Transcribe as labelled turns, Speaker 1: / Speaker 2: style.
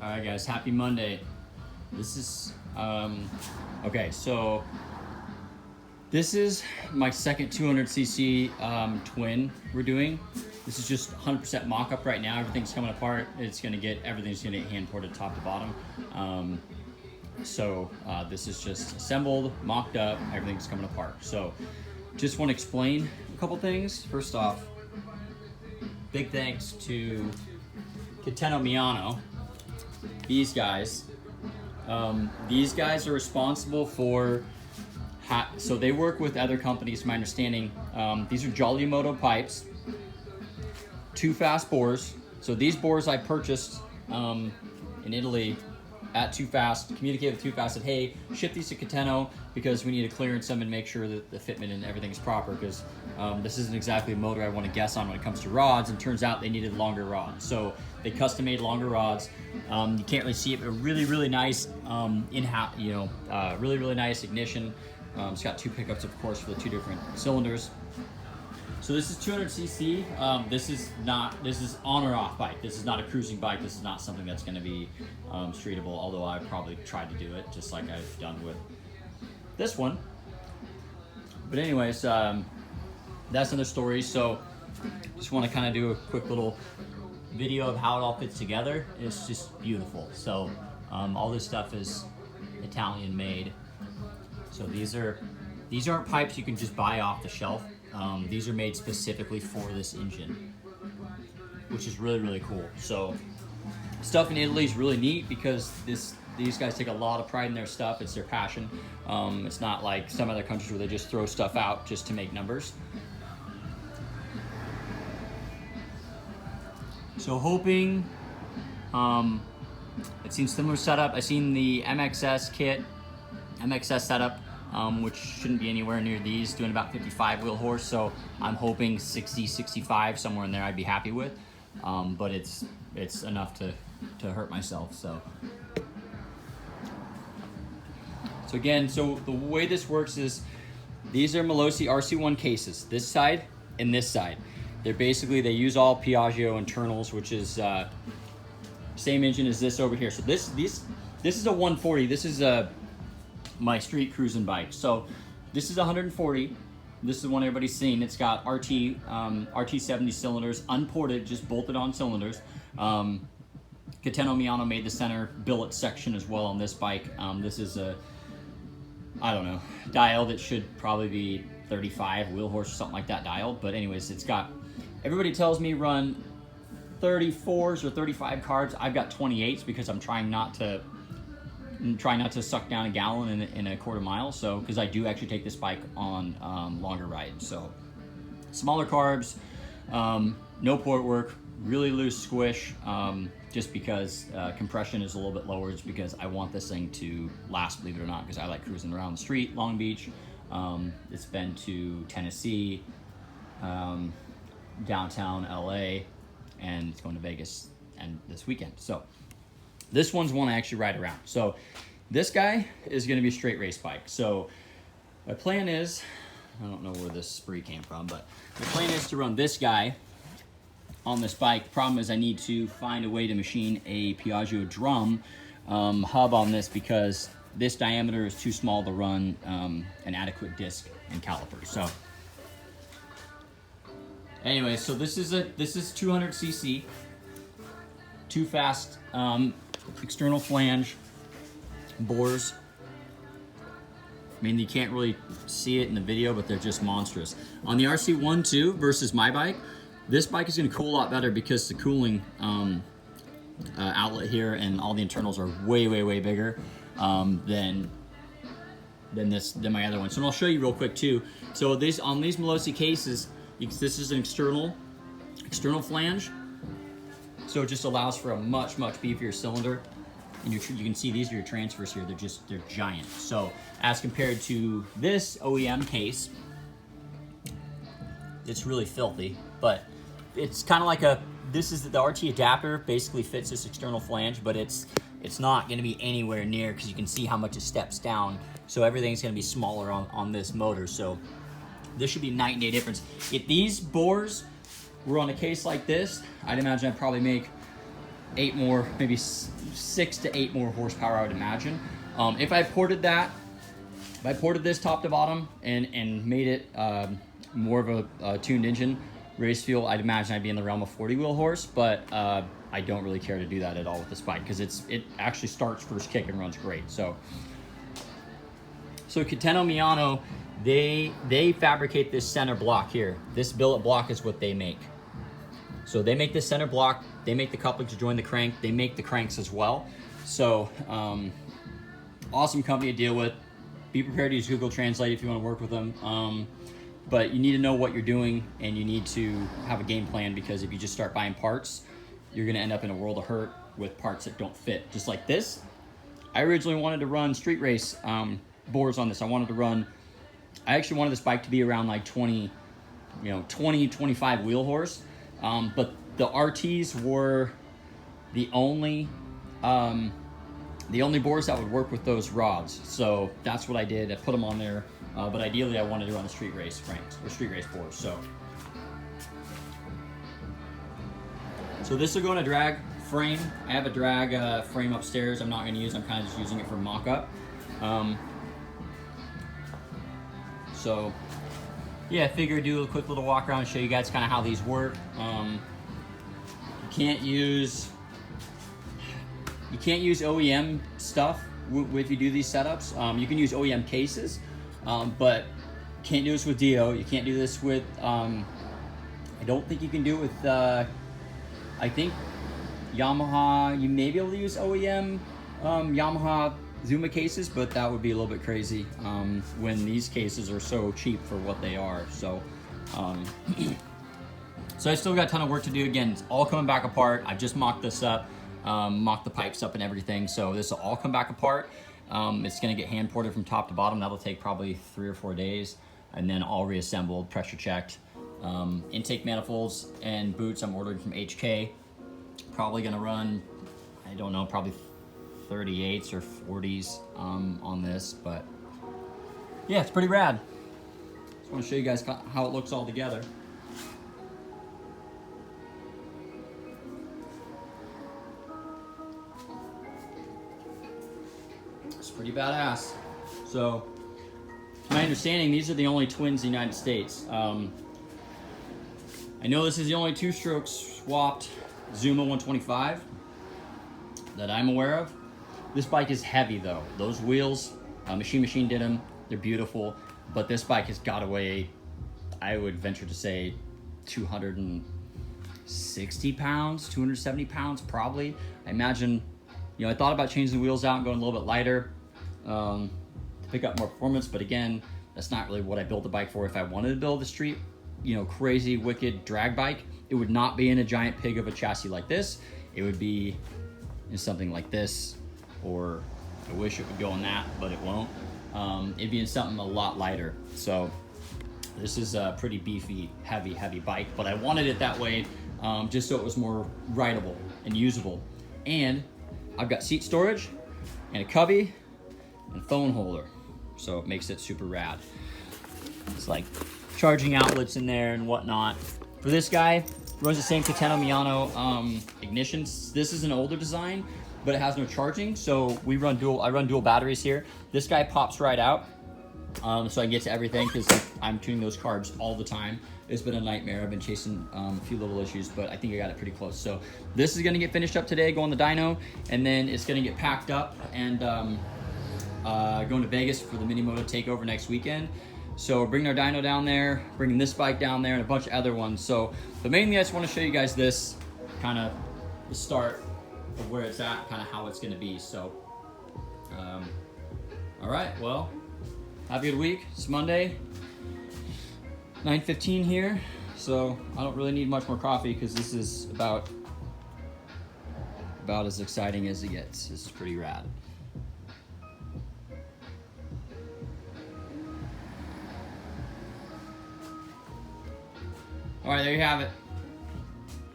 Speaker 1: All right, guys, happy Monday. This is, okay, so this is my second 200cc twin we're doing. This is just 100% mock-up right now. Everything's coming apart. Everything's gonna get hand ported top to bottom. This is just assembled, mocked up, everything's coming apart. So just want to explain a couple things. First off, big thanks to Cateno Miano. These guys are responsible for, so they work with other companies, my understanding. These are Jolly Moto pipes, 2 fast bores. So these bores I purchased in Italy at 2 Fast, communicated with 2 Fast, said, hey, ship these to Cateno because we need to clearance them and make sure that the fitment and everything's proper, because this isn't exactly a motor I want to guess on when it comes to rods, and turns out they needed longer rods. So they custom made longer rods. You can't really see it, but really, really nice in-house, really, really nice ignition. It's got 2 pickups, of course, for the 2 different cylinders. So this is 200cc. This is on or off bike. This is not a cruising bike. This is not something that's going to be streetable, although I've probably tried to do it, just like I've done with this one. But anyways, that's another story. So just want to kind of do a quick little video of how it all fits together. It's just beautiful. So all this stuff is Italian made. So these aren't pipes you can just buy off the shelf. These are made specifically for this engine, which is really, really cool. So stuff in Italy is really neat because these guys take a lot of pride in their stuff. It's their passion. It's not like some other countries where they just throw stuff out just to make numbers. So hoping, I've seen similar setup. I've seen the MXS setup, which shouldn't be anywhere near these, doing about 55 wheel horse. So I'm hoping 60, 65, somewhere in there I'd be happy with. But it's enough to hurt myself. So again, so the way this works is these are Malossi RC1 cases, this side and this side. They're basically, they use all Piaggio internals, which is same engine as this over here. So this is a 140. This is my street cruising bike. So this is 140. This is the one everybody's seen. It's got RT 70 cylinders, unported, just bolted on cylinders. Cateno Miano made the center billet section as well on this bike. This is a, I don't know, dial that should probably be 35 wheel horse or something like that dialed. But anyways, it's got, everybody tells me run 34s or 35 carbs. I've got 28s because I'm trying not to suck down a gallon in a quarter mile. So, because I do actually take this bike on longer rides. So, smaller carbs, no port work, really loose squish, just because compression is a little bit lower. It's because I want this thing to last, believe it or not, because I like cruising around the street, Long Beach. It's been to Tennessee, downtown LA, and it's going to Vegas and this weekend. So this one's one I actually ride around. So this guy is going to be a straight race bike. So my plan is, I don't know where this spree came from, but the plan is to run this guy on this bike. The problem is I need to find a way to machine a Piaggio drum hub on this because this diameter is too small to run an adequate disc and caliper. So anyway, so this is 200cc, 2 Fast external flange bores. I mean, you can't really see it in the video, but they're just monstrous. On the RC12 versus my bike, this bike is going to cool a lot better because the cooling outlet here and all the internals are way, way, way bigger than my other one. So I'll show you real quick too. So on these Malossi cases, this is an external flange. So it just allows for a much, much beefier cylinder. And you can see these are your transfers here. They're giant. So as compared to this OEM case, it's really filthy, but it's kind of like this is the RT adapter basically fits this external flange, but it's not going to be anywhere near, because you can see how much it steps down. So everything's going to be smaller on this motor. So this should be night and day difference. If these bores were on a case like this, I'd imagine I'd probably make 8 more, maybe 6 to 8 more horsepower, I would imagine. If I ported this top to bottom and made it more of a tuned engine race fuel, I'd imagine I'd be in the realm of 40 wheel horse, but I don't really care to do that at all with this bike because it actually starts first kick and runs great. So Cateno Miyano, they fabricate this center block here. This billet block is what they make. So they make this center block, they make the couplings to join the crank, they make the cranks as well. So awesome company to deal with. Be prepared to use Google Translate if you want to work with them. But you need to know what you're doing and you need to have a game plan, because if you just start buying parts, you're gonna end up in a world of hurt with parts that don't fit. Just like this, I originally wanted to run street race bores on this. I actually wanted this bike to be around like 20, 25 wheel horse. But the RTs were the only bores that would work with those rods. So that's what I did. I put them on there. But ideally, I wanted to run the street race cranks or street race bores. So this will go in a drag frame. I have a drag frame upstairs. I'm not going to use. I'm kind of just using it for mock-up. So yeah, I figured do a quick little walk around and show you guys kind of how these work. You can't use OEM stuff if you do these setups. You can use OEM cases, but can't do this with Dio. You can't do this with, I don't think you can do it with, I think Yamaha, you may be able to use OEM Yamaha Zuma cases, but that would be a little bit crazy when these cases are so cheap for what they are. So so I still got a ton of work to do. Again, it's all coming back apart. I just mocked this up, mocked the pipes up and everything. So this will all come back apart. It's gonna get hand ported from top to bottom. That'll take probably 3 or 4 days, and then all reassembled, pressure checked. Intake manifolds and boots I'm ordering from HK. Probably gonna run, I don't know, probably 38s or 40s on this, but yeah, it's pretty rad. Just want to show you guys how it looks all together. It's pretty badass. So, to my understanding, these are the only twins in the United States. I know this is the only 2-stroke swapped Zuma 125 that I'm aware of. This bike is heavy though. Those wheels, Machine did them. They're beautiful, but this bike has got to weigh, I would venture to say, 260 pounds, 270 pounds probably. I imagine, I thought about changing the wheels out and going a little bit lighter to pick up more performance, but again, that's not really what I built the bike for. If I wanted to build a street, crazy, wicked drag bike, it would not be in a giant pig of a chassis like this. It would be in something like this, or I wish it would go in that, but it won't. It'd be in something a lot lighter. So this is a pretty beefy, heavy bike, but I wanted it that way just so it was more rideable and usable. And I've got seat storage and a cubby and a phone holder, so it makes it super rad. It's like charging outlets in there and whatnot. For this guy, runs the same Cateno Miyano ignitions. This is an older design, but it has no charging, so I run dual batteries here. This guy pops right out, so I can get to everything, because I'm tuning those carbs all the time. It's been a nightmare. I've been chasing a few little issues, but I think I got it pretty close. So this is gonna get finished up today, go on the dyno, and then it's gonna get packed up and going to Vegas for the Mini Moto takeover next weekend. So we're bringing our dyno down there, bringing this bike down there, and a bunch of other ones. So, but mainly I just want to show you guys this, kind of the start of where it's at, kind of how it's going to be. So, all right, well, have a good week. It's Monday, 9:15 here. So I don't really need much more coffee, because this is about as exciting as it gets. This is pretty rad. All right, there you have it.